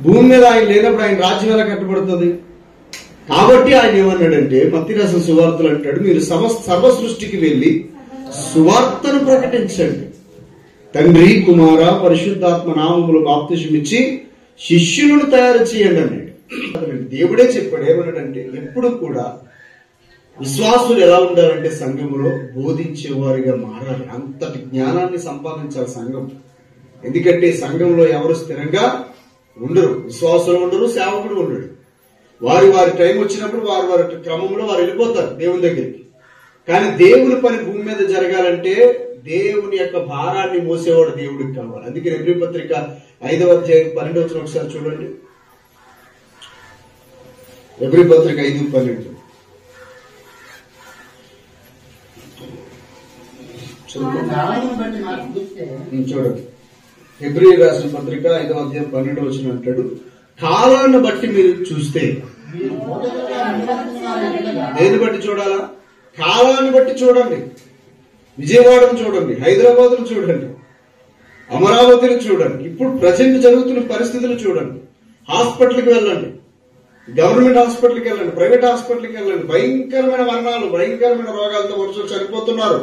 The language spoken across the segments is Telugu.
భూమి మీద ఆయన లేనప్పుడు ఆయన రాజ్యం ఎలా కట్టబడుతుంది? కాబట్టి ఆయన ఏమన్నాడంటే, మత్తయి రాసిన సువార్తలు అంటాడు, మీరు సర్వ సృష్టికి వెళ్ళి సువార్తను ప్రకటించండి, తండ్రి కుమార పరిశుద్ధాత్మ నామములు బాప్తిసం ఇచ్చి శిష్యులను తయారు చేయండి అన్నాడు. దేవుడే చెప్పాడు. ఏమన్నాడంటే, ఎప్పుడు కూడా విశ్వాసులు ఎలా ఉండాలంటే సంఘంలో బోధించేవారిగా మారాలి. అంతటి జ్ఞానాన్ని సంపాదించాలి సంఘం. ఎందుకంటే సంఘంలో ఎవరు స్థిరంగా ఉండరు, విశ్వాసులు ఉండరు, సేవకుడు ఉండడు. వారి టైం వచ్చినప్పుడు వారి క్రమంలో వారు వెళ్ళిపోతారు దేవుని దగ్గరికి. కానీ దేవుని పని భూమి మీద జరగాలంటే దేవుని యొక్క భారాన్ని మోసేవాడు దేవుడికి కావాలి. అందుకే ఎబ్రీ పత్రిక 5వ అధ్యాయం 12వ వచనం ఒకసారి చూడండి. ఎబ్రీ పత్రిక 5:12 చూడండి. ఎబ్రీ రాసిన పత్రిక 5వ అధ్యాయం 12వ వచనం అంటాడు, కాలాన్ని బట్టి మీరు చూస్తే. దేని బట్టి చూడాలా? కాలాన్ని బట్టి చూడండి. విజయవాడను చూడండి, హైదరాబాద్ను చూడండి, అమరావతిని చూడండి, ఇప్పుడు ప్రజెంట్ జరుగుతున్న పరిస్థితులు చూడండి. హాస్పిటల్కి వెళ్ళండి, గవర్నమెంట్ హాస్పిటల్కి వెళ్ళండి, ప్రైవేట్ హాస్పిటల్కి వెళ్ళండి. భయంకరమైన మరణాలు, భయంకరమైన రోగాలతో మనుషులు చనిపోతున్నారు.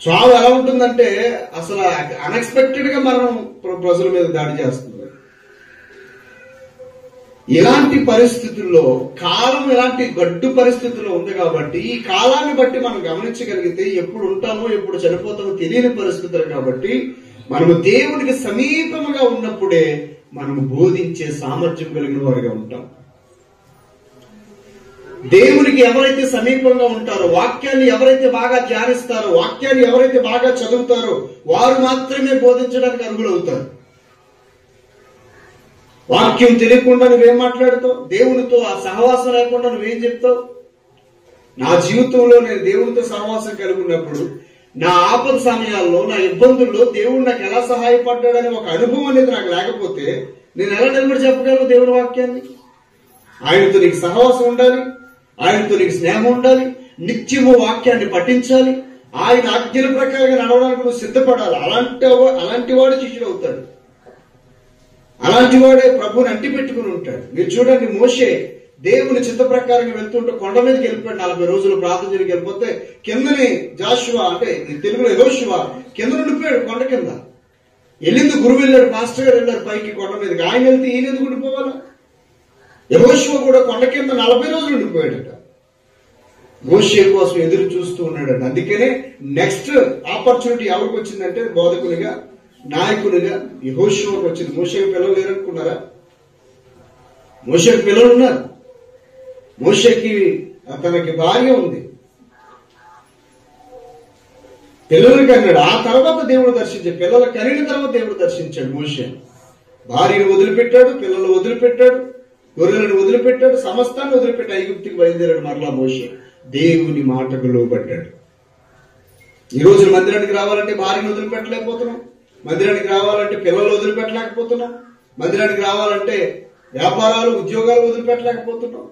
చావు ఎలా ఉంటుందంటే అసలు అన్ఎక్స్పెక్టెడ్ గా మరణం ప్రజల మీద దాడి చేస్తుంది. ఇలాంటి పరిస్థితుల్లో కాలం ఇలాంటి గడ్డు పరిస్థితుల్లో ఉంది కాబట్టి ఈ కాలాన్ని బట్టి మనం గమనించగలిగితే ఎప్పుడు ఉంటామో ఎప్పుడు చనిపోతామో తెలియని పరిస్థితులు కాబట్టి మనము దేవునికి సమీపముగా ఉన్నప్పుడే మనము బోధించే సామర్థ్యం కలిగిన వారిగా ఉంటాం. దేవునికి ఎవరైతే సమీపంగా ఉంటారో, వాక్యాన్ని ఎవరైతే బాగా ధ్యానిస్తారో, వాక్యాన్ని ఎవరైతే బాగా చదువుతారో వారు మాత్రమే బోధించడానికి అర్హులవుతారు. వాక్యం తెలియకుండా నువ్వేం మాట్లాడుతావు? దేవునితో ఆ సహవాసం లేకుండా నువ్వేం చెప్తావు? నా జీవితంలో నేను దేవునితో సహవాసం కలిగి ఉన్నప్పుడు నా ఆపద సమయాల్లో, నా ఇబ్బందుల్లో దేవుడు నాకు ఎలా సహాయపడ్డాడని ఒక అనుభవం అనేది నాకు లేకపోతే నేను ఎలా నిలబడి చెప్పగలను దేవుని వాక్యాన్ని? ఆయనతో నీకు సహవాసం ఉండాలి, ఆయనతో నీకు స్నేహం ఉండాలి, నిత్యము వాక్యాన్ని పఠించాలి, ఆయన ఆజ్ఞల ప్రకారంగా నడవడానికి నువ్వు సిద్ధపడాలి. అలాంటి వాడు శిష్యుడు అవుతాడు. అలాంటి వాడే ప్రభుని అంటి పెట్టుకుని ఉంటాడు. మీరు చూడండి, మోషే దేవుని చిత్త ప్రకారంగా వెళ్తుంటే కొండ మీదకి వెళ్ళిపోయాడు. 40 రోజులు ప్రార్థన జరిగి వెళ్ళిపోతే కిందని జాషువా, అంటే తెలుగులో యెహోషువ కింద ఉండిపోయాడు. కొండ కింద వెళ్ళింది గురువు వెళ్ళాడు, మాస్టర్ గారు వెళ్ళారు పైకి కొండ మీదకి. ఆయన వెళ్తే ఈయన ఎందుకు ఉండిపోవాలా? యెహోషువ కూడా కొండ కింద 40 రోజులు ఉండిపోయాడట. మోషే కోసం ఎదురు చూస్తూ ఉన్నాడట. అందుకనే నెక్స్ట్ ఆపర్చునిటీ ఎవరికి వచ్చిందంటే బోధకునిగా, నాయకునిగా యెహోషువకు వచ్చింది. మోషేకి పిల్లలు లేరనుకున్నారా? మోషేకి పిల్లలు ఉన్నారు. మోషేకి తనకి భార్య ఉంది, పిల్లలకి అన్నాడు. ఆ తర్వాత దేవుడు దర్శించాడు. పిల్లల కనిన తర్వాత దేవుడు దర్శించాడు మోషే. భార్యను వదిలిపెట్టాడు, పిల్లలు వదిలిపెట్టాడు, గొర్రెలను వదిలిపెట్టాడు, సమస్తాన్ని వదిలిపెట్టి ఐగుప్తుకి బయలుదేరాడు. మరలా మోషే దేవుని మాటకు లోబడ్డాడు. ఈ రోజు మందిరానికి రావాలంటే భార్యను వదిలిపెట్టలేకపోతున్నాం, మందిరానికి రావాలంటే పిల్లలు వదిలిపెట్టలేకపోతున్నాం, మందిరానికి రావాలంటే వ్యాపారాలు ఉద్యోగాలు వదిలిపెట్టలేకపోతున్నాం.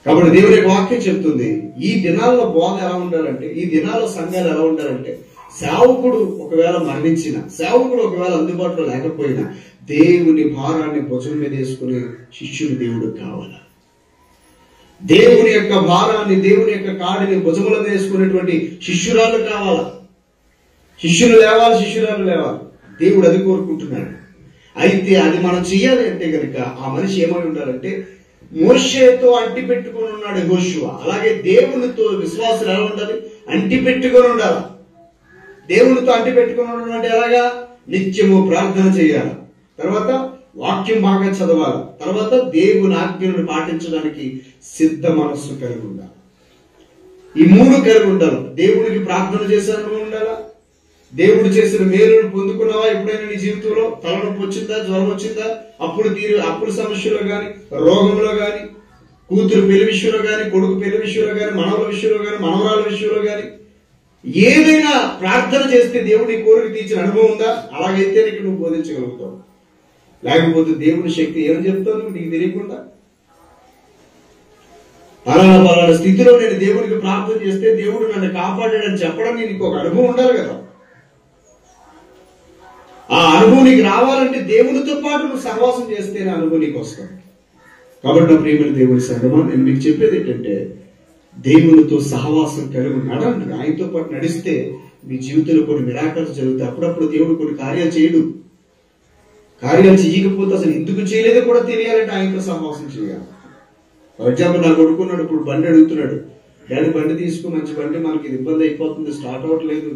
కాబట్టి దేవుని వాక్యం చెప్తుంది, ఈ దినాల్లో బోధ ఎలా ఉండాలంటే, ఈ దినాల్లో సంఘాలు ఎలా ఉండాలంటే, సేవకుడు ఒకవేళ మరణించిన, సేవకుడు ఒకవేళ అందుబాటులో లేకపోయినా దేవుని భారాన్ని భుజం మీద వేసుకునే శిష్యుడు దేవుడు కావాలా? దేవుని యొక్క భారాన్ని, దేవుని యొక్క కాడిని భుజముల మీద వేసుకునేటువంటి శిష్యురాలు కావాలా? శిష్యులు లేవాలి, శిష్యురాలు లేవాలి. దేవుడు అది కోరుకుంటున్నాడు. అయితే అది మనం చెయ్యాలి అంటే కనుక ఆ మనిషి ఏమై ఉండాలంటే మోషేతో అంటి పెట్టుకుని ఉన్నాడు యెహోషువ. అలాగే దేవునితో విశ్వాసులు ఎలా ఉండాలి? అంటి పెట్టుకొని ఉండాలి. దేవునితో అంటి పెట్టుకుని ఉండాలంటే ఎలాగా? నిత్యము ప్రార్థన చేయాలి, తర్వాత వాక్యం బాగా చదవాలి, తర్వాత దేవుని ఆజ్ఞలను పాటించడానికి సిద్ధ మనస్సు కలిగి ఉండాలి. ఈ 3 కలిగి ఉండాలి. దేవునికి ప్రార్థన చేసే అనుభవం ఉండాలా? దేవుడు చేసిన మేలును పొందుకున్నావా? ఎప్పుడైనా నీ జీవితంలో తలనొప్పి వచ్చిందా, జ్వరం వచ్చిందా, అప్పుడు సమస్యలో గాని, రోగంలో గాని, కూతురు పెళ్లి విషయంలో గాని, కొడుకు పెళ్లి విషయంలో గాని, మనవల విషయంలో గాని, మనవరాల విషయంలో గాని ఏదైనా ప్రార్థన చేస్తే దేవుడి కోరిక తీర్చిన అనుభవం ఉందా? అలాగైతే నీకు నువ్వు బోధించగలుగుతావు. లేకపోతే దేవుని శక్తి ఏం చెప్తావు నువ్వు నీకు తెలియకుండా? పలానా స్థితిలో నేను దేవుడికి ప్రార్థన చేస్తే దేవుడు నన్ను కాపాడాడని చెప్పడానికి నీకు ఒక అనుభవం ఉండాలి కదా. ఆ అనుభవం నీకు రావాలంటే దేవునితో పాటు నువ్వు సహవాసం చేస్తేనే అనుభవం నీకు వస్తావు. కాబట్టి నా ప్రియమైన దేవుని సంగమా, నేను మీకు చెప్పేది ఏంటంటే దేవునితో సహవాసం కలిగి నడండి. ఆయనతో పాటు నడిస్తే మీ జీవితంలో కొన్ని మిరాకల్స్ జరుగుతాయి. అప్పుడప్పుడు దేవుడు కొన్ని కార్యాలు చేయడు. కార్యాలు చేయకపోతే అసలు ఎందుకు చేయలేదో కూడా తెలియాలంటే ఆయనతో సహవాసం చేయాలి. ఫర్ ఎగ్జాంపుల్ నా కొడుకున్నాడు, ఇప్పుడు బండి అడుగుతున్నాడు, డాడీ బండి తీసుకుని మంచి బండి, మనకి ఇది ఇబ్బంది అయిపోతుంది, స్టార్ట్ అవ్వట్లేదు,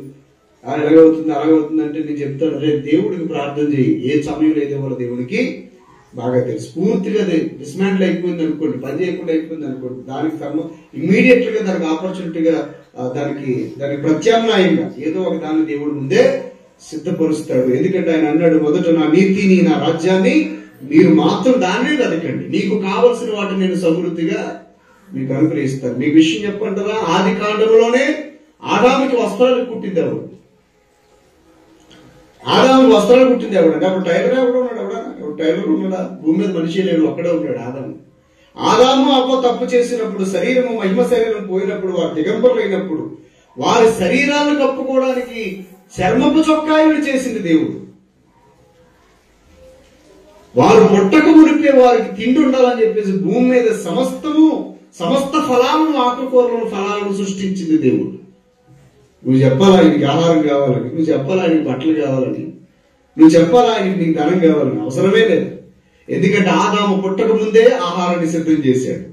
ఎలాగవుతుంది అలాగవుతుంది అంటే నేను చెప్తాను, అరే దేవుడికి ప్రార్థన చేయి, ఏ సమయంలో ఏదో వాళ్ళ దేవుడికి బాగా తెలుసు. పూర్తిగా అది డిస్మాంటిల్ అయిపోయింది అనుకోండి, పని చేయకుండా అయిపోయింది అనుకోండి, దానికి ఇమ్మీడియట్ గా దానికి ఆపర్చునిటీగా దానికి ప్రత్యామ్నాయంగా ఏదో ఒక దాన్ని దేవుడు ముందే సిద్ధపరుస్తాడు. ఎందుకంటే ఆయన అన్నాడు, మొదట నా నీతిని నా రాజ్యాన్ని మీరు మాత్రం దాన్నే వెతకండి, నీకు కావలసిన వాటిని నేను సమృద్ధిగా మీకు అనుగ్రహిస్తాను. మీకు విషయం చెప్పంటారా, ఆది కాండంలోనే ఆదాముకి వస్త్రాలు కుట్టింది ఎవరు? ఆదాముకి వస్త్రాలు కుట్టింది ఎవడంటే అప్పుడు టైలర్ ఎవడో ఉన్నాడు? ఎవడు టైలర్ ఉన్నాడా? భూమి మీద మనిషి లేడు, ఒక్కడే ఉన్నాడు ఆదాము. ఆదాము అవ్వ తప్పు చేసినప్పుడు, శరీరము మహిమ శరీరం పోయినప్పుడు, వారు దిగంబరులు అయినప్పుడు వారి శరీరాలను కప్పుకోవడానికి చర్మపు చొక్కాయలు చేసింది దేవుడు. వారు పుట్టక మునిపే వారికి తిండి ఉండాలని చెప్పేసి భూమి మీద సమస్త ఫలాలను, ఆకుకూరలను, ఫలాలను సృష్టించింది దేవుడు. నువ్వు చెప్పాలా ఆయనకి ఆహారం కావాలని, నువ్వు చెప్పాలా ఆయనకి బట్టలు కావాలని, నువ్వు చెప్పాలా ఆయనకి నీకు ధనం కావాలని? అవసరమే లేదు. ఎందుకంటే ఆదాము పుట్టక ముందే ఆహారాన్ని సిద్ధం చేశాడు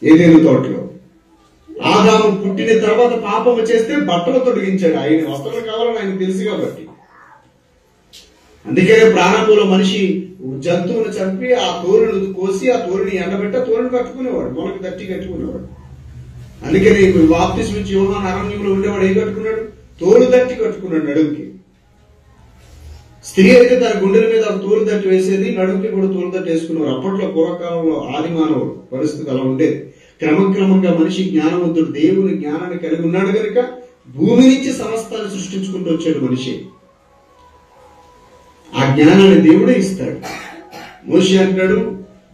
ఏదైనా తోటలో. ఆదాము పుట్టిన తర్వాత పాపము చేస్తే బట్టలు తొడిగించాడు. ఆయన వస్త్రాలు కావాలని ఆయన తెలుసు కాబట్టి. అందుకనే ప్రారంభంలో మనిషి జంతువును చంపి ఆ తోలును కోసి ఆ తోలుని ఎండబెట్టి ఆ తోలుని కట్టుకునేవాడు, మొలకి తట్టి కట్టుకునేవాడు. అందుకని బాప్తిస్మం ఇచ్చి యోహాను అరణ్యంలో ఉండేవాడు ఏం కట్టుకున్నాడు? తోలు తట్టి కట్టుకున్నాడు నడుముకి. స్త్రీ అయితే తన గుండెల మీద తోలు తట్టి వేసేది, నడుముకి కూడా తోలు తట్టి వేసుకునేవారు. అప్పట్లో పూర్వకాలంలో ఆది మానవుడు పరిస్థితి అలా ఉండేది. క్రమక్రమంగా మనిషి జ్ఞానవంతుడు, దేవుని జ్ఞానాన్ని కలిగి ఉన్నాడు కనుక భూమి నుంచి సమస్తాన్ని సృష్టించుకుంటూ వచ్చాడు మనిషి. ఆ జ్ఞానాన్ని దేవుడే ఇస్తాడు. మోషే అంటాడు,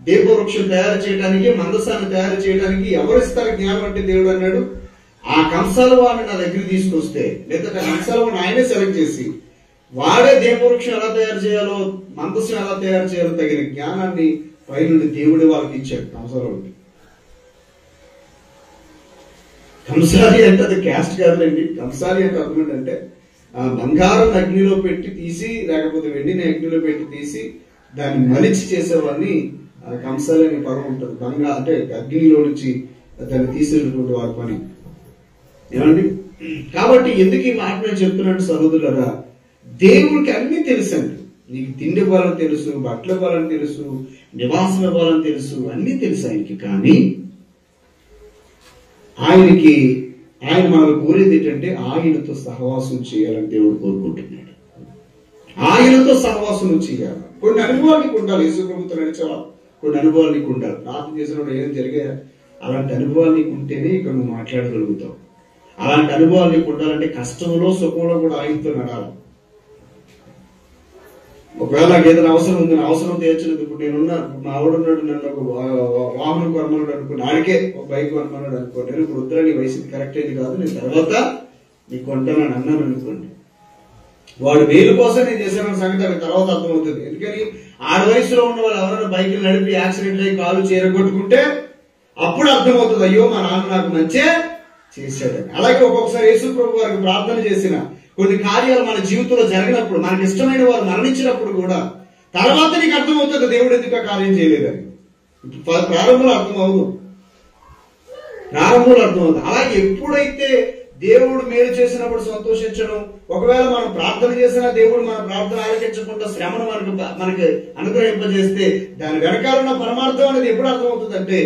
దీపవృక్షం తయారు చేయడానికి, మందసాన్ని తయారు చేయడానికి ఎవరిస్తారు జ్ఞానం అంటే దేవుడు అన్నాడు, ఆ కంసాల వాడిని నా దగ్గర తీసుకొస్తే, లేదా కంసాల వాడిని ఆయనే సెలెక్ట్ చేసి వాడే దీపవృక్షం ఎలా తయారు చేయాలో, మందసం ఎలా తయారు చేయాలో తగిన జ్ఞానాన్ని పైనుండి దేవుడే వాళ్ళకి ఇచ్చాడు. కంసాలకి కంసాలి అంటే అది క్యాస్ట్ కాదులేండి. కంసాలి అంటే అర్థం ఏంటంటే బంగారం అగ్నిలో పెట్టి తీసి, లేకపోతే వెండిని అగ్నిలో పెట్టి తీసి దాన్ని మలిచి చేసేవాడిని కంసాలి అనే పదం ఉంటుంది. అంటే అగ్నిలో నుంచి దాన్ని తీసేటటువంటి వారి పని. ఏమండి? కాబట్టి ఎందుకు ఈ మాట నేను చెప్తున్నాను సహోదరులారా, దేవుడికి అన్ని తెలుసండి. నీకు తిండి ఇవ్వాలని తెలుసు, బట్టలు ఇవ్వాలని తెలుసు, నివాసం ఇవ్వాలని తెలుసు, అన్ని తెలుసు ఆయనకి. కానీ ఆయన మనకు కోరేది ఏంటంటే ఆయనతో సహవాసం చేయాలని దేవుడు కోరుకుంటున్నాడు. ఆయనతో సహవాసం చేయాలి. కొన్ని అనుభవాలు నీకు ఉండాలి. యేసు ప్రభుత్వం నడిచావా, కొన్ని అనుభవాలు నీకు ఉండాలి. ప్రార్థన చేసినప్పుడు ఏం జరిగాయా, అలాంటి అనుభవాలు నీకు ఉంటేనే ఇక్కడ నువ్వు మాట్లాడగలుగుతావు. అలాంటి అనుభవాలు నీకు ఉండాలంటే కష్టంలో సుఖంలో కూడా ఆయనతో నడాలి. ఒకవేళ నాకు ఏదైనా అవసరం ఉంది, అవసరం తీర్చలేదు, ఇప్పుడు నేనున్నా, మా ఆవిడున్నాడు, నన్ను ఒక వాహనం కొనమన్నాడు అనుకోండి, ఆడికే ఒక బైక్ కొనమన్నాడు అనుకోండి, నేను ఇప్పుడు వద్దురా నీ వయసుకి కరెక్ట్ అయింది కాదు, నేను తర్వాత నీకు కొంటానని అన్నాను అనుకోండి, వాడు మేలు కోసం నేను చేశానన్న సంగతి అది తర్వాత అర్థమవుతుంది. ఎందుకని ఆడి వయసులో ఉన్న వాళ్ళు ఎవరైనా బైకులు నడిపి యాక్సిడెంట్ అయ్యి కాలు చేరగొట్టుకుంటే అప్పుడు అర్థమవుతుంది, అయ్యో మా నాన్న నాకు మంచే చేశాడని. అలాగే ఒక్కొక్కసారి యేసు ప్రభు వారికి ప్రార్థన చేసిన కొన్ని కార్యాలు మన జీవితంలో జరిగినప్పుడు, మనకి ఇష్టమైన వారు మరణించినప్పుడు కూడా తర్వాత నీకు అర్థమవుతుంది దేవుడు ఎందుకు కార్యం చేయలేదని. ప్రారంభంలో అర్థమవుతుంది. అలాగే ఎప్పుడైతే దేవుడు మేలు చేసినప్పుడు సంతోషించడం, ఒకవేళ మనం ప్రార్థన చేసినా దేవుడు మన ప్రార్థన ఆలకించకుండా శ్రమను మనకి అనుగ్రహింపజేస్తే దాని వెనకాల ఉన్న పరమార్థం అనేది ఎప్పుడు అర్థమవుతుంది అంటే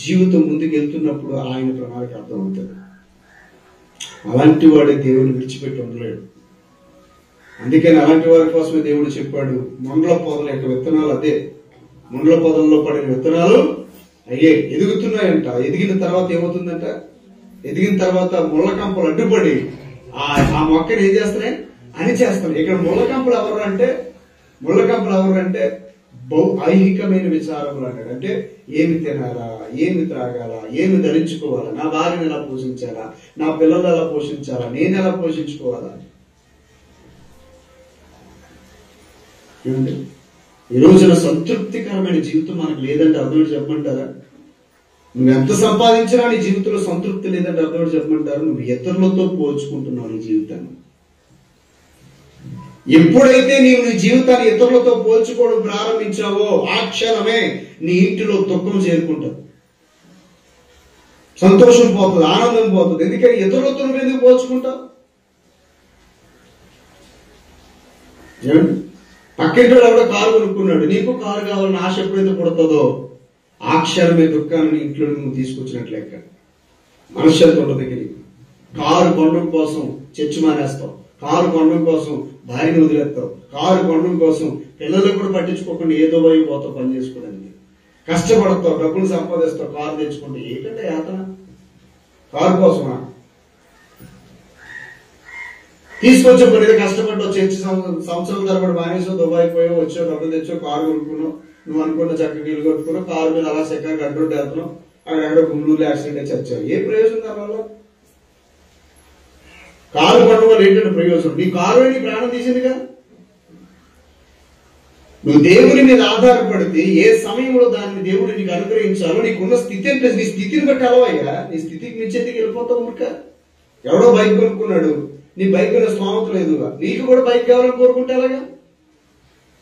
జీవితం ముందుకు వెళ్తున్నప్పుడు ఆయన ప్రణాళిక అర్థమవుతుంది. అలాంటి వాడే దేవుడు విడిచిపెట్టి ఉండలేడు. అందుకని అలాంటి వారి కోసమే దేవుడు చెప్పాడు, ముండ్ల పొదల యొక్క విత్తనాలు అదే, ముండ్ల పొదల్లో పడిన విత్తనాలు అయ్యే ఎదుగుతున్నాయంట. ఎదిగిన తర్వాత ఏమవుతుందంట, ఎదిగిన తర్వాత ముళ్ళ కంపలు అడ్డుపడి ఆ మొక్కని ఏం చేస్తున్నాయి అని చేస్తాయి. ఇక్కడ ముళ్ళ కంపలు ఎవరు అంటే ఐహికమైన విచారములు అన్నాడు. అంటే ఏమి తినాలా, ఏమి త్రాగాల, ఏమి ధరించుకోవాలా, నా భార్యను ఎలా పోషించాలా, నా పిల్లలు ఎలా పోషించాలా, నేను ఎలా పోషించుకోవాలా, ఏమండి, ఈ రోజున సంతృప్తికరమైన జీవితం మనకు లేదంటే అర్థం చెప్పమంటారా? నువ్వు ఎంత సంపాదించినా నీ జీవితంలో సంతృప్తి లేదంటే అర్థం చెప్పమంటారు? నువ్వు ఇతరులతో పోల్చుకుంటున్నావు నీ జీవితాన్ని. ఎప్పుడైతే నీవు నీ జీవితాన్ని ఇతరులతో పోల్చుకోవడం ప్రారంభించావో ఆ క్షణమే నీ ఇంటిలో దుఃఖం చేరుకుంటావు, సంతోషం పోతుంది, ఆనందం పోతుంది. ఎందుకని ఇతరులతో నువ్వు ఎందుకు పోల్చుకుంటావు? ఏమండి, పక్కింటి ఎవడో కారు కొనుక్కున్నాడు, నీకు కారు కావాలని ఆశ ఎప్పుడైతే పుడుతుందో ఆ క్షణమే దుఃఖాన్ని ఇంట్లో నువ్వు తీసుకొచ్చినట్లు లెక్క. మనశ్శాంతి ఉండదు దగ్గర. కారు కొనడం కోసం చర్చి మానేస్తావు, కారు కొనడం కోసం భార్యను వదిలేస్తావు, కారు కొనడం కోసం పిల్లలకు కూడా పట్టించుకోకుండా ఏదో వైపు పోతావు పని చేసుకోవడానికి, కష్టపడతావు, డబ్బులు సంపాదిస్తావు, కారు తెచ్చుకుంటే. ఏంటంటే యాతన? కారు కోసమా? తీసుకొచ్చే పని కష్టపడ్డావు, చర్చి సంవత్సరాల తరబడి మానేసావు, దుబాయ్ పోయావు, వచ్చావు, డబ్బులు తెచ్చావు, కారు కొనుక్కున్నావు, నువ్వు అనుకున్న చక్కగా ఇల్లు కట్టుకున్నావు, కారు మీద అలా చక్కగా అడ్డు వెళ్తున్నావు, అక్కడ గుండూరులో యాక్సిడెంట్ అయి చచ్చావు. ఏ ప్రయోజనం దానివల్ల? కారు కొనడం వల్ల ఏంటంటే ప్రయోజనం? నీ కారు నీ ప్రాణం తీసిందిగా. నువ్వు దేవుని మీద ఆధారపడితే ఏ సమయంలో దాన్ని దేవుడు నీకు అనుగ్రహించాలో, నీకున్న స్థితి అంటే నీ స్థితిని బట్టి అలవయ్యా. నీ స్థితికి మించేందుకు వెళ్ళిపోతావు ఊరిక. ఎవడో బైక్ కొనుక్కున్నాడు, నీ బైక్ మీద స్తోమత లేదుగా, నీకు కూడా బైక్ కావాలని కోరుకుంటే అలాగా?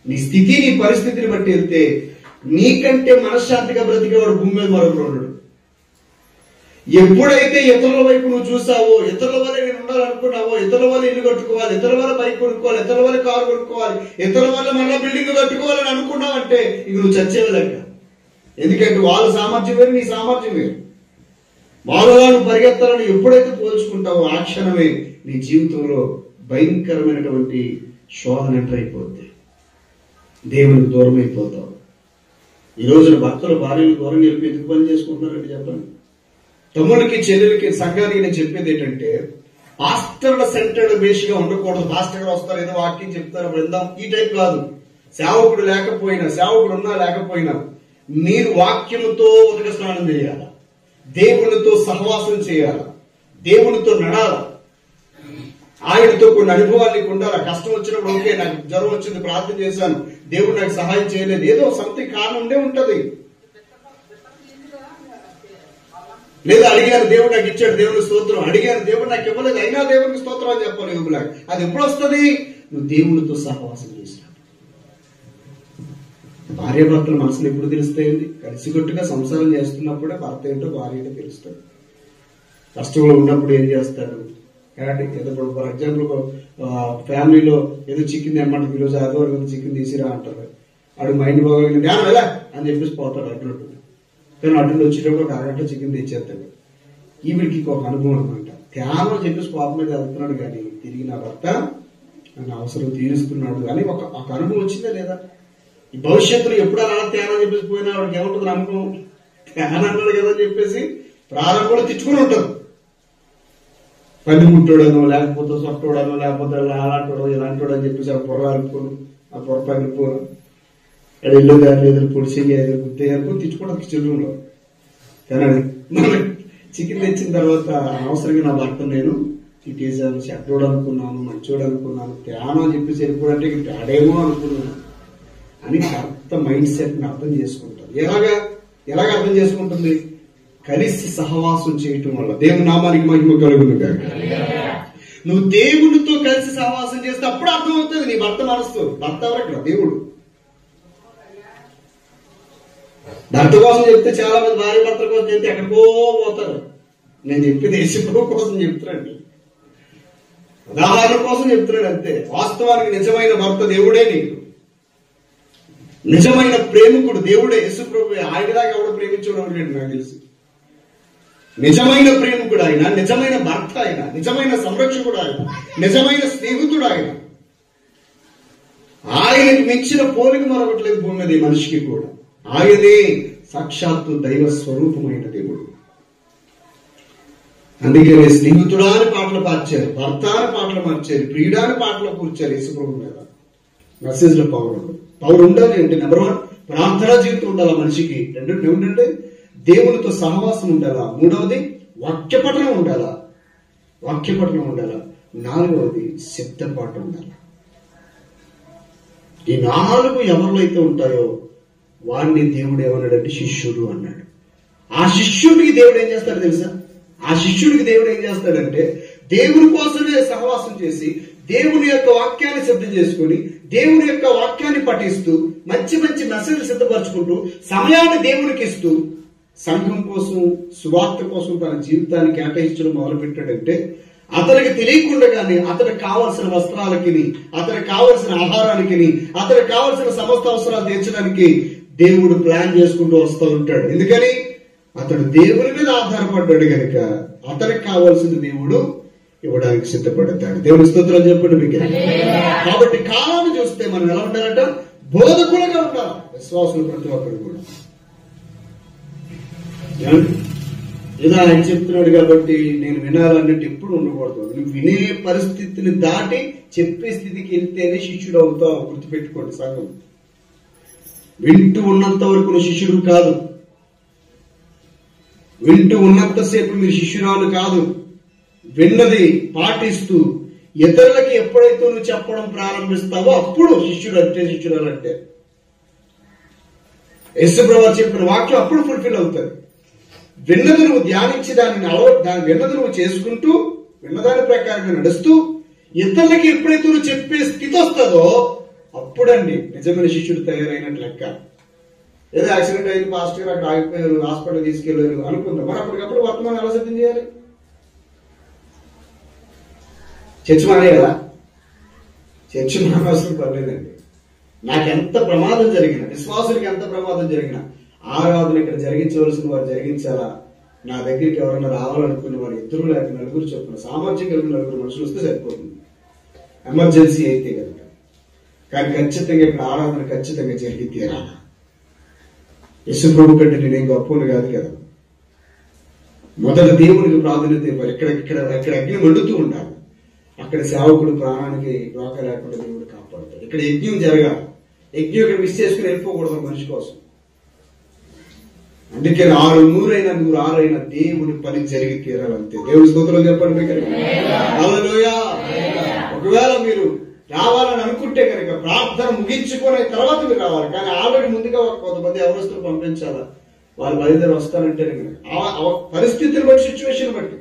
నీ స్థితి నీ పరిస్థితిని బట్టి వెళ్తే నీకంటే మనశ్శాంతిగా బ్రతికేవాడు భూమి మీద మరొకరు ఉండడు. ఎప్పుడైతే ఇతరుల వైపు నువ్వు చూసావో, ఇతరుల వల్ల నేను ఉండాలనుకున్నావో, ఇతరుల వల్ల ఇల్లు కట్టుకోవాలి, ఇతరుల వల్ల బైక్ కొనుక్కోవాలి, ఇతరుల వల్ల కారు కొనుక్కోవాలి, ఇతరుల వల్ల మళ్ళీ బిల్డింగ్ కట్టుకోవాలని అనుకున్నావంటే ఇక నువ్వు చచ్చేవి లెక్క. ఎందుకంటే వాళ్ళ సామర్థ్యం వేరు, నీ సామర్థ్యం వేరు. వాళ్ళలా నువ్వు పరిగెత్తాలని ఎప్పుడైతే పోల్చుకుంటావో ఆ క్షణమే నీ జీవితంలో భయంకరమైనటువంటి శోధన ఎంటర్ అయిపోద్ది, దేవునికి దూరం అయిపోతావు. ఈ రోజున భర్తలు భార్యలు దూరం వెళ్ళి ఎందుకు పని చేసుకుంటున్నారంటే చెప్పండి. తమ్ముడికి చెల్లెలకి సంఘానికి నేను చెప్పేది ఏంటంటే, పాస్టర్ల సెంటర్డ్ బేస్గా ఉండకూడదు. పాస్టర్ గారు వస్తారు, ఏదో వాక్యం చెప్తారు, వెళ్దాం, ఈ టైప్ కాదు. సేవకుడు లేకపోయినా, సేవకుడు ఉన్నా లేకపోయినా మీరు వాక్యముతో ఉదక స్నానం చేయాల, దేవునితో సహవాసం చేయాల, దేవునితో నడాల, ఆయనతో కొన్ని అనుభవాలు నీకు ఉండాలి. కష్టం వచ్చినప్పుడు ఓకే, నాకు జ్వరం వచ్చింది, ప్రార్థన చేశాను, దేవుడు నాకు సహాయం చేయలేదు, ఏదో సంథింగ్ కారణం ఉండే ఉంటది. లేదా అడిగాను దేవుడు నాకు ఇచ్చాడు, దేవుని స్తోత్రం, అడిగాను దేవుడు నాకు ఇవ్వలేదు, అయినా దేవునికి స్తోత్రం అని చెప్పాలి. యుగులాగా అది ఎప్పుడు వస్తుంది? నువ్వు దేవునితో సహవాసం చేసినప్పుడు. భార్యాభర్తల మనసులు ఎప్పుడు తెలుస్తాయండి? కలిసికట్టుగా సంసారం చేస్తున్నప్పుడే భర్త ఏంటో భార్య ఏంటో తెలుస్తాడు. కష్టంలో ఉన్నప్పుడు ఏం చేస్తాడు? ఏదో ఫర్ ఎగ్జాంపుల్ ఫ్యామిలీలో ఏదో చికెన్ తెమ్మంటారు, ఈరోజు ఆదివారం చికెన్ తీసిరా అంటారు, ఆడు మైండ్ బాగోగిన ధ్యానం ఎలా అని చెప్పేసి పోతాడు అడ్డు. కానీ అడ్డులో వచ్చేటప్పుడు ఒక అరగంట చికెన్ తెచ్చేస్తాడు. ఈవిడికి ఒక అనుభవం అనమాట. ధ్యానం అని చెప్పేసి కోపం మీద వెళ్తున్నాడు, కానీ తిరిగి నా భర్త నన్ను అవసరం తీరుస్తున్నాడు అని ఒక అనుభవం వచ్చిందా లేదా? ఈ భవిష్యత్తులో ఎప్పుడు అలా ధ్యానం చెప్పేసి పోయినా వాడికి ఏముంటుంది నమ్మకం? ధ్యానం అన్నాడు కదా అని చెప్పేసి ప్రారంభంలో తెచ్చుకుని ఉంటారు. పని ముట్టోడనో, లేకపోతే సొట్టోడనో, లేకపోతే అలాంటోడో ఇలాంటోడు అని చెప్పేసి ఆ పొర అనుకోను, ఆ పొర పనిపోను, ఎల్లు దాని ఎదురు పొడిచి గుర్తే అనుకుని తెచ్చుకోవడానికి చెరువులో. కానీ మనం చికెన్ తెచ్చిన తర్వాత అనవసరంగా నా భర్త నేను తిట్టేసాను, చెడ్డోడు అనుకున్నాను, మంచోడు అనుకున్నాను, ధ్యానం అని చెప్పేసి వెళ్ళిపోవడంటే తాడేమో అనుకున్నాను అని కరెక్ట్ మైండ్ సెట్ ని అర్థం చేసుకుంటారు. ఎలాగ అర్థం చేసుకుంటుంది? కలిసి సహవాసం చేయటం వల్ల. దేవుని నామానికి మహిమ కలుగును గాక. నువ్వు దేవునితో కలిసి సహవాసం చేస్తే అప్పుడు అర్థమవుతుంది నీ భర్త మనస్సు. భర్త ఎవరక్కడ? దేవుడు. భర్త కోసం చెప్తే చాలా మంది భార్య భర్తల కోసం చెప్తే ఎక్కడికో పోతారు. నేను చెప్పి దేశం కోసం చెప్తున్నాండి, ఉదాహరణ కోసం చెప్తున్నాడు అంతే. వాస్తవానికి నిజమైన భర్త దేవుడే. నీకు నిజమైన ప్రేమికుడు దేవుడే, యేసు ప్రభువే. ఆయనలాగా ఎవడు ప్రేమించడం లేదు నాకు తెలిసి. నిజమైన ప్రేమికుడు ఆయన, నిజమైన భర్త ఆయన, నిజమైన సంరక్షకుడు ఆయన, నిజమైన స్నేహితుడు ఆయన. ఆయనకు మించిన పోలిక మరొకట్లేదు భూమి మీద ఈ మనిషికి కూడా. ఆయనే సాక్షాత్తు దైవ స్వరూపమైన దేవుడు. అందుకే స్నేహితుడా అని పాటలు మార్చారు, భర్త అని పాటలు మార్చారు, ప్రియుడాని పాటలు కూర్చారు యేసుప్రభు మీద. మెసేజ్ లో పవర్ ఉండాలి అంటే నెంబర్ 1 ప్రార్థనా జీవితం ఉండాలి మనిషికి. ఏంటంటే దేవునితో సహవాసం ఉండాలా. 3వది వాక్యపఠనం ఉండాలా. 4వది శబ్దపాఠం ఉండాలి. ఈ 4 ఎవరిలో అయితే ఉంటాయో వాడిని దేవుడు ఏమన్నాడంటే శిష్యుడు అన్నాడు. ఆ శిష్యుడికి దేవుడు ఏం చేస్తాడు తెలుసా? ఆ శిష్యుడికి దేవుడు ఏం చేస్తాడంటే దేవుని కోసమే సహవాసం చేసి దేవుని యొక్క వాక్యాన్ని సిద్ధం చేసుకుని దేవుని యొక్క వాక్యాన్ని పఠిస్తూ మంచి మంచి మెసేజ్ సిద్ధపరచుకుంటూ సమయాన్ని దేవునికి ఇస్తూ సంఘం కోసం సువార్త కోసం తన జీవితాన్ని కేటాయించడం మొదలు పెట్టాడంటే అతనికి తెలియకుండానే అతనికి కావలసిన వస్త్రాలకి, అతనికి కావలసిన ఆహారానికి, అతనికి కావలసిన సమస్త అవసరాలు తీర్చడానికి దేవుడు ప్లాన్ చేసుకుంటూ వస్తూ ఉంటాడు. ఎందుకని? అతడు దేవుని మీద ఆధారపడ్డాడు కనుక అతనికి కావాల్సింది దేవుడు ఇవ్వడానికి సిద్ధపడతాడు. దేవుని స్తోత్రాలు చెప్పండి మీకు. కాబట్టి కాలాన్ని చూస్తే మనం ఎలా ఉండాలంట? బోధకులుగా ఉండాలి విశ్వాసులు ప్రతి ఒక్కరు కూడా. ఏదో ఆయన చెప్తున్నాడు కాబట్టి నేను వినాలన్నట్టు ఎప్పుడు ఉండకూడదు. నువ్వు వినే పరిస్థితిని దాటి చెప్పే స్థితికి వెళ్తేనే శిష్యుడు అవుతావు. గుర్తుపెట్టుకోండి. సంఘం వింటూ ఉన్నంత వరకు నువ్వు శిష్యుడు కాదు. వింటూ ఉన్నంతసేపు మీరు శిష్యురాలు కాదు. విన్నది పాటిస్తూ ఇతరులకి ఎప్పుడైతే నువ్వు చెప్పడం ప్రారంభిస్తావో అప్పుడు శిష్యుడు అంటే శిష్యురాలంటే. యేసుప్రభువు చెప్పిన వాక్యం అప్పుడు ఫుల్ఫిల్ అవుతుంది. విన్నది నువ్వు ధ్యానించి దాన్ని విన్నది నువ్వు చేసుకుంటూ విన్నదాని ప్రకారంగా నడుస్తూ ఇతరులకి ఎప్పుడైతే నువ్వు చెప్పే స్థితి వస్తుందో అప్పుడండి నిజమైన శిష్యుడు తయారైనట్టు లెక్క. ఏదో యాక్సిడెంట్ అయింది, పాస్టర్ గారు అక్కడ ఆగిపోయారు, హాస్పిటల్ తీసుకెళ్లారు అనుకుందాం. మరి అప్పటికప్పుడు వర్తమానం ఎలా సిద్ధం చేయాలి? చర్చి మానే కదా. చర్చి మానవలసిన పర్లేదండి. నాకెంత ప్రమాదం జరిగినా, విశ్వాసులకి ఎంత ప్రమాదం జరిగినా ఆరాధన ఇక్కడ జరిగించవలసిన వారు జరిగించాలా. నా దగ్గరికి ఎవరైనా రావాలనుకున్న వారు 2 లేక 4 చొప్పున సామర్థ్యం కలిగిన 4 మనుషులు వస్తే సరిపోతుంది, ఎమర్జెన్సీ అయితే కనుక. కానీ ఖచ్చితంగా ఇక్కడ ఆరాధన ఖచ్చితంగా జరిగి తీరాలి. యేసు ప్రభు కంటే నేనేం గొప్పని కాదు కదా. మొదట దేవునికి ప్రాధాన్యత ఇవ్వాలి. ఇక్కడ అగ్ని మండుతూ ఉండాలి. అక్కడ సేవకుడు ప్రాణానికి రోక లేకుండా దేవుడు కాపాడుతాడు. ఇక్కడ యజ్ఞం జరగాలి. యజ్ఞం ఇక్కడ మిస్ చేసుకుని వెళ్ళిపోకూడదు మనిషి కోసం. అందుకే 600 అయినా 106 అయినా దేవుని పని జరిగి తీరాలంతే. దేవుని స్తోత్రం చెప్పండి. హల్లెలూయా. ఒకవేళ మీరు రావాలని అనుకుంటే కనుక ప్రార్థన ముగించుకునే తర్వాత మీరు రావాలి. కానీ ఆల్రెడీ ముందుగా కొంతమంది ఎవరస్తులు పంపించాలా. వాళ్ళు బయలుదేరి వస్తానంటే పరిస్థితిని బట్టి, సిచ్యువేషన్ బట్టి.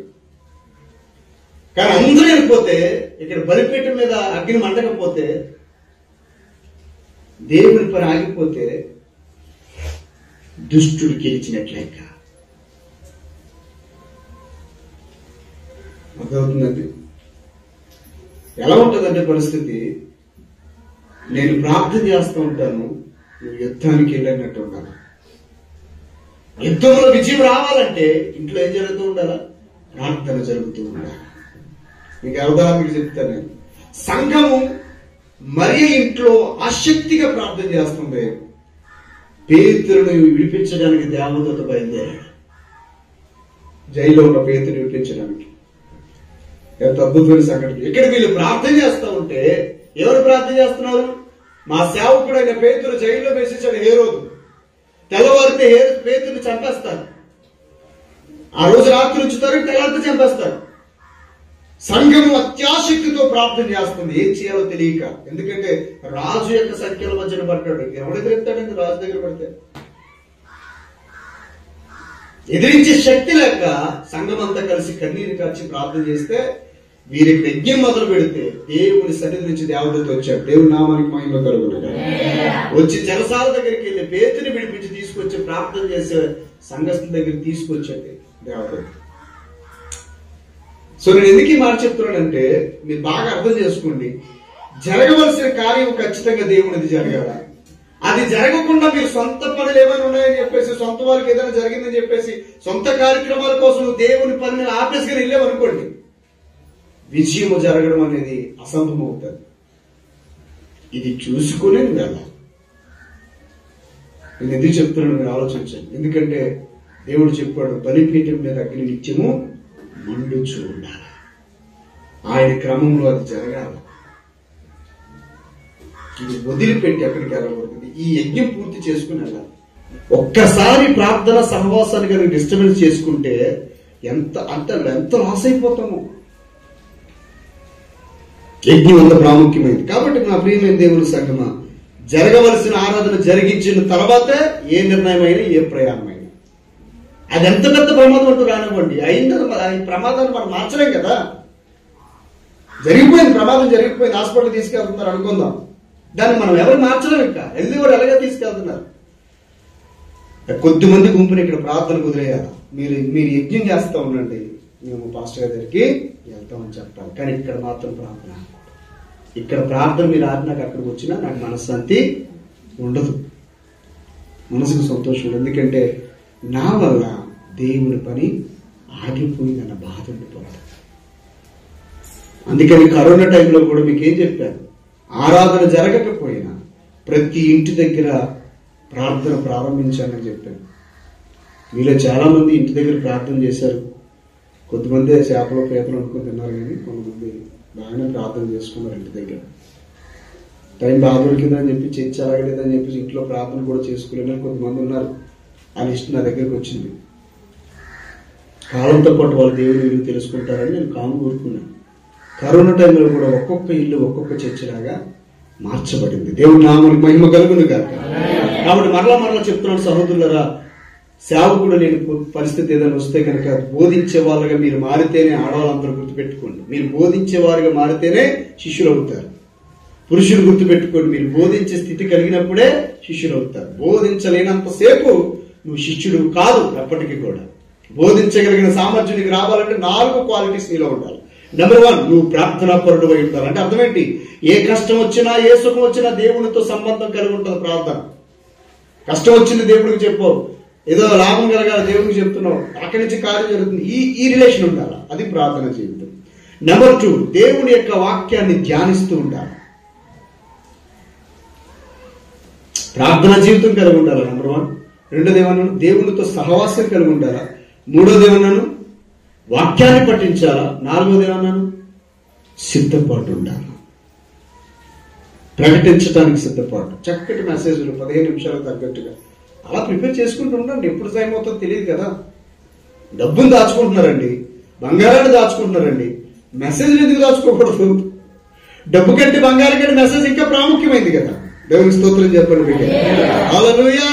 కానీ అందరూ వెళ్ళిపోతే ఇక్కడ బలిపీఠం మీద అగ్ని మండకపోతే దేవుని పని ఆగిపోతే దుష్టుడు గెలిచినట్లయిక అర్థమవుతుందండి. ఎలా ఉంటుందంటే పరిస్థితి, నేను ప్రార్థన చేస్తూ ఉంటాను, నువ్వు యుద్ధానికి వెళ్ళినట్టు ఉండాలి. యుద్ధంలో విజయం రావాలంటే ఇంట్లో ఏం జరుగుతూ ఉండాలా? ప్రార్థన జరుగుతూ ఉండాలి. మీకు అవగాహనకి చెప్తాను నేను. సంఘము మరియ ఇంట్లో ఆసక్తిగా ప్రార్థన చేస్తుంది. పేతురుని విడిపించడానికి దేవదూత బయలుదేరాడు. జైల్లో ఉన్న పేతురుని విడిపించడానికి. ఎంత అద్భుతమైన సంఘటన. ఇక్కడ వీళ్ళు ప్రార్థన చేస్తూ ఉంటే ఎవరు ప్రార్థన చేస్తున్నారు? మా సేవకుడైన పేతురు జైల్లో వేసేసాడు హేరోదు. తెల్లవారితే పేతురుని చంపేస్తారు. ఆ రోజు రాత్రి ఉంచుతారు, తెల్లవారితే చంపేస్తారు. సంఘము అత్యాశక్తితో ప్రార్థన చేస్తుంది, ఏం చేయాలో తెలియక. ఎందుకంటే రాజు యొక్క సంఖ్యల మధ్యన పడ్డాడు. ఎవరు ఎదురెత్తాడండి రాజు దగ్గర పడితే? ఎదిరించే శక్తి లేక సంఘం అంతా కలిసి కన్నీరు కార్చి ప్రార్థన చేస్తే వీరికి యజ్ఞం మొదలు పెడితే దేవుని సన్నిధి నుంచి దేవదూత వచ్చాడు. దేవుని నామానికి మహిమ కలుగును. వచ్చి చెరసాల దగ్గరికి వెళ్ళి పేతుని విడిపించి తీసుకొచ్చి ప్రార్థన చేసే సంఘస్థుల దగ్గర తీసుకొచ్చాడు దేవదూత. సో నేను ఎందుకు ఈ మాట చెప్తున్నానంటే మీరు బాగా అర్థం చేసుకోండి. జరగవలసిన కార్యం ఖచ్చితంగా దేవునిది జరగాలి. అది జరగకుండా మీరు సొంత పనులు ఏమైనా ఉన్నాయని చెప్పేసి, సొంత వాళ్ళకి ఏదైనా జరిగిందని చెప్పేసి సొంత కార్యక్రమాల కోసం దేవుని పనిని ఆపేసుకుని వెళ్ళామనుకోండి, విజయము జరగడం అనేది అసంభవం అవుతుంది. ఇది చూసుకునే వెళ్ళాలి. నేను ఎందుకు చెప్తున్నాను మీరు ఆలోచించండి. ఎందుకంటే దేవుడు చెప్పాడు, బలిపీఠం మీద అగ్ని నిత్యము మండుచూ ఉండాలి. ఆయన క్రమంలో అది జరగాలి. ఇది వదిలిపెట్టి ఎక్కడికి వెళ్ళకూడదు. ఈ యజ్ఞం పూర్తి చేసుకుని వెళ్ళాలి. ఒక్కసారి ప్రార్థన సహవాసాన్ని కనుక డిస్టర్బెన్స్ చేసుకుంటే ఎంత లాస్ అయిపోతాము. యజ్ఞం అంత ప్రాముఖ్యమైనది. కాబట్టి నా ప్రియమైన దేవుని సంగమా, జరగవలసిన ఆరాధన జరిగించిన తర్వాతే ఏ నిర్ణయమైనా ఏ ప్రయాణమైనా. అది ఎంత పెద్ద ప్రమాదం అంటూ రానివ్వండి, అయిన ప్రమాదాన్ని మనం మార్చలేం కదా. జరిగిపోయింది, ప్రమాదం జరిగిపోయింది, హాస్పిటల్ తీసుకెళ్తున్నారు అనుకుందాం, దాన్ని మనం ఎవరు మార్చలేం. ఇంకా వెళ్ళేవారు ఎలాగే తీసుకెళ్తున్నారు. కొద్దిమంది గుంపుని ఇక్కడ ప్రార్థన కుదిరేయాలి. మీరు యజ్ఞం చేస్తూ ఉండండి, మేము పాస్టర్ గారి దగ్గరికి వెళ్తామని చెప్పాలి. కానీ ఇక్కడ మాత్రం ప్రార్థన, ఇక్కడ ప్రార్థన మీరు ఆడినాక అక్కడికి వచ్చినా నాకు మనశ్శాంతి ఉండదు, మనసుకు సంతోషం ఉండదు. ఎందుకంటే నా వల్ల దేవుని పని ఆగిపోయిందన్న బాధ ఉండిపోతుంది. అందుకని కరోనా టైంలో కూడా మీకేం చెప్పాను, ఆరాధన జరగకపోయినా ప్రతి ఇంటి దగ్గర ప్రార్థన ప్రారంభించానని చెప్పాను. మీలో చాలా మంది ఇంటి దగ్గర ప్రార్థన చేశారు. కొంతమంది చేపలు పేపలు అనుకుని తిన్నారు, కానీ కొంతమంది బాగానే ప్రార్థన చేసుకున్నారు ఇంటి దగ్గర. టైం బాగా దొరికిందని చెప్పి చర్చ అలాగలేదని చెప్పి ఇంట్లో ప్రార్థన కూడా చేసుకోలేదని కొంతమంది ఉన్నారు. ఆ లిస్ట్ నా దగ్గరకు వచ్చింది. కాలంతో పాటు వాళ్ళ దేవుని విలువ తెలుసుకుంటారని నేను కాము కోరుకున్నాను. కరోనా టైంలో కూడా ఒక్కొక్క ఇల్లు ఒక్కొక్క చర్చిలాగా మార్చబడింది. దేవుని నామమునకు మహిమ కలుగును గాక. కాబట్టి మరలా చెప్తున్నాను సహోదరులారా, సేవకుడు లేని పరిస్థితి ఏదైనా వస్తే కనుక బోధించే వాళ్ళగా మీరు మారితేనే, ఆడవాళ్ళందరూ గుర్తుపెట్టుకోండి, మీరు బోధించే వారిగా మారితేనే శిష్యులు అవుతారు. పురుషులు గుర్తుపెట్టుకోండి, మీరు బోధించే స్థితి కలిగినప్పుడే శిష్యులు అవుతారు. బోధించలేనంతసేపు నువ్వు శిష్యుడు కాదు. ఎప్పటికీ కూడా బోధించగలిగిన సామర్థ్యం నీకు రావాలంటే 4 క్వాలిటీస్ నీలో ఉండాలి. నెంబర్ 1, నువ్వు ప్రార్థనా పరుడు అయి ఉండాలి. అంటే అర్థం ఏంటి? ఏ కష్టం వచ్చినా ఏ సుఖం వచ్చినా దేవునితో సంబంధం కలిగి ఉంటుంది ప్రార్థన. కష్టం వచ్చింది దేవుడికి చెప్పవు, ఏదో లాభం కలగాలి దేవుడికి చెప్తున్నావు, అక్కడి నుంచి కార్యం జరుగుతుంది. ఈ రిలేషన్ ఉండాలి, అది ప్రార్థన జీవితం. నెంబర్ 2, దేవుని యొక్క వాక్యాన్ని ధ్యానిస్తూ ఉండాలి. ప్రార్థన జీవితం కలిగి ఉండాలి. నెంబర్ 1. రెండోది ఏమన్నాను? దేవునితో సహవాసం కలిగి ఉండాలా. మూడోది ఏమన్నాను? వాక్యాన్ని పఠించాలా. నాలుగోది ఏమన్నాను? సిద్ధపాటు ఉండాలి, ప్రకటించడానికి సిద్ధపాటు. చక్కటి మెసేజ్లు 15 నిమిషాలకు తగ్గట్టుగా అలా ప్రిపేర్ చేసుకుంటూ ఉండండి. ఎప్పుడు టైం అవుతుందో తెలియదు కదా. డబ్బును దాచుకుంటున్నారండి, బంగారాన్ని దాచుకుంటున్నారండి, మెసేజ్లు ఎందుకు దాచుకోకూడదు? డబ్బు కంటే బంగారం కంటే మెసేజ్ ఇంకా ప్రాముఖ్యమైంది కదా. దేవుని స్తోత్రం చెప్పండి. హల్లెలూయా.